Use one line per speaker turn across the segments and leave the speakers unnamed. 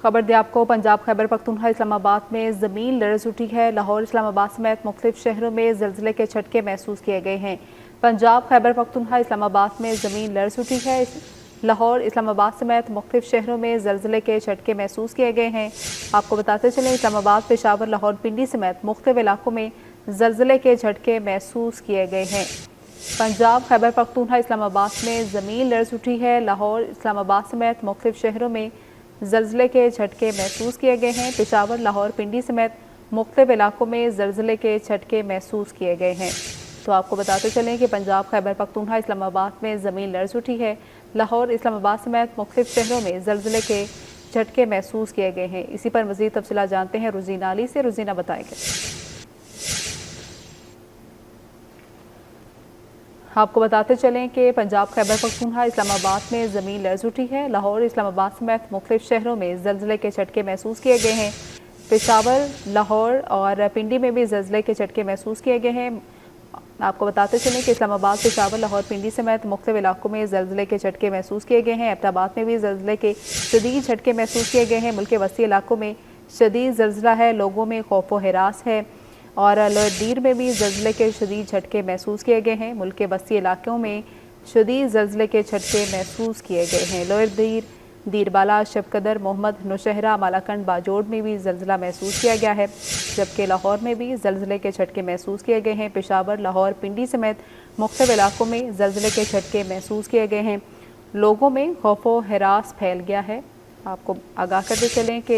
खबर दें आपको, पंजाब खैबर पख्तूनख्वा इस्लामाबाद में ज़मीन लर्ज़ उठी है। लाहौर इस्लामाबाद समेत मुख्तलिफ शहरों में ज़लज़ले के झटके महसूस किए गए हैं। पंजाब खैबर पख्तूनख्वा इस्लामाबाद में ज़मीन लर्ज़ उठी है। लाहौर इस्लामाबाद समेत मुख्तलिफ शहरों में ज़लज़ले के झटके महसूस किए गए हैं। आपको बताते चलें, इस्लामाबाद, पेशावर, लाहौर, पिंडी समेत मुख्तलिफ इलाकों में ज़लज़ले के झटके महसूस किए गए हैं। पंजाब खैबर पख्तूनख्वा इस्लामाबाद में ज़मीन लर्ज़ उठी है। लाहौर इस्लामाबाद समेत मुख्तलिफ शहरों में ज़लज़ले के झटके महसूस किए गए हैं। पेशावर, लाहौर, पिंडी समेत मुख्तलिफ इलाकों में ज़लज़ले के झटके महसूस किए गए हैं। तो आपको बताते चलें कि पंजाब खैबर पख्तूनख्वा इस्लामाबाद में ज़मीन लर्ज़ उठी है। लाहौर इस्लामाबाद समेत मुख्तलिफ शहरों में ज़लज़ले के झटके महसूस किए गए हैं। इसी पर मज़ीद तफसीलात जानते हैं रुज़ीना अली से। रुज़ीना, बताएंगे। आपको बताते चलें कि पंजाब खैबर पख्तूनख्वा इस्लामाबाद में ज़मीन लर्ज़ उठी है। लाहौर इस्लामाबाद समेत मुख्तलिफ शहरों में ज़लज़ले के झटके महसूस किए गए हैं। पेशावर, लाहौर और पिंडी में भी ज़लज़ले के झटके महसूस किए गए हैं। आपको बताते चलें कि इस्लामाबाद, पेशावर, लाहौर, पिंडी समेत मुख्तलिफ इलाकों में ज़लज़ले के झटके महसूस किए गए हैं। एबटाबाद में भी ज़लज़ले के शदीद झटके महसूस किए गए हैं। मुल्क के वसी इलाकों में शदीद ज़लज़ला है, लोगों में खौफ व हिरास है। और लोअर में भी ज़लज़ले के शदीद झटके महसूस किए गए हैं। मुल्क के वसी इलाकों में शदीद ज़लज़ले के झटके महसूस किए गए हैं। लोअर दीर, दीरबाला, शबकदर, मोहम्मद, नौशहरा, मालाकंड, बाजोड़ में भी ज़लज़ला महसूस किया गया है, जबकि लाहौर में भी ज़लज़ले के झटके महसूस किए गए हैं। पेशावर, लाहौर, पिंडी समेत मुख्तलिफ इलाकों में ज़लज़ले के झटके महसूस किए गए हैं। लोगों में खौफ व हिरास फैल गया है। आपको आगाह करते चलें कि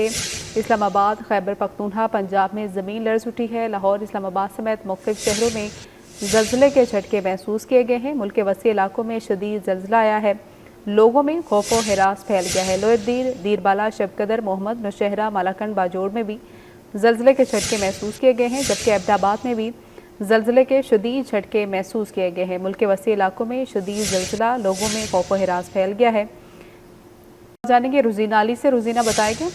इस्लामाबाद, खैबर पख्तूनख्वा, पंजाब में ज़मीन लर्ज़ उठी है। लाहौर इस्लामाबाद समेत मुख्तलिफ शहरों में ज़लज़ले के झटके महसूस किए गए हैं। मुल्क के वसी इलाकों में शदीद ज़लज़ला आया है, लोगों में खौफ व हिरास फैल गया है। लोअर दीर, दीरबाला, शबकदर, मोहम्मद, नौशहरा, मालाकंड, बाजोड़ में भी ज़लज़ले के झटके महसूस किए गए हैं, जबकि एबटाबाद में भी ज़लज़ले के शदीद झटके महसूस किए गए हैं। मुल्क के वसी इलाकों में शदीद ज़लज़ला, लोगों में खौफ व हिरास फैल गया है। जानेंगे रुज़ीना अली से। रुज़ीना, बताएंगे।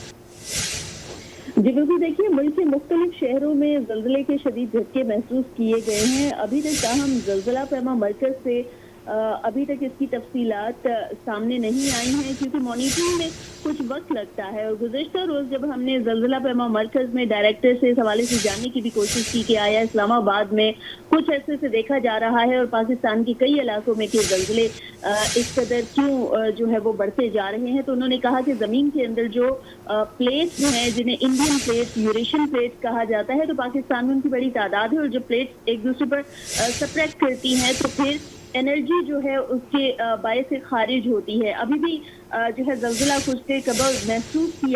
जी बिल्कुल, देखिए, मुल्क के मुख्तलिफ शहरों में ज़लज़ले के शदीद झटके महसूस किए गए हैं। अभी तक ताहम ज़लज़ला पैमा मरकज़ से अभी तक इसकी तफसीलात सामने नहीं आई हैं, क्योंकि मॉनिटरिंग में कुछ वक्त लगता है। और गुज़श्ता रोज़ जब हमने ज़लज़ला पैमा मरकज़ में डायरेक्टर से इस हवाले से जानने की भी कोशिश की कि आया इस्लामाबाद में कुछ ऐसे से देखा जा रहा है और पाकिस्तान के कई इलाकों में कि ज़लज़ले इस कदर क्यों जो है वो बढ़ते जा रहे हैं, तो उन्होंने कहा कि ज़मीन के अंदर जो प्लेट्स हैं, जिन्हें इंडियन प्लेट्स, यूरेशियन प्लेट्स कहा जाता है, तो पाकिस्तान में उनकी बड़ी तादाद है। और जब प्लेट्स एक दूसरे पर सप्रेस करती हैं तो फिर एनर्जी जो है उसके बायस से खारिज होती है। अभी भी जो है ज़लज़ला कुछ देर कबल महसूस किया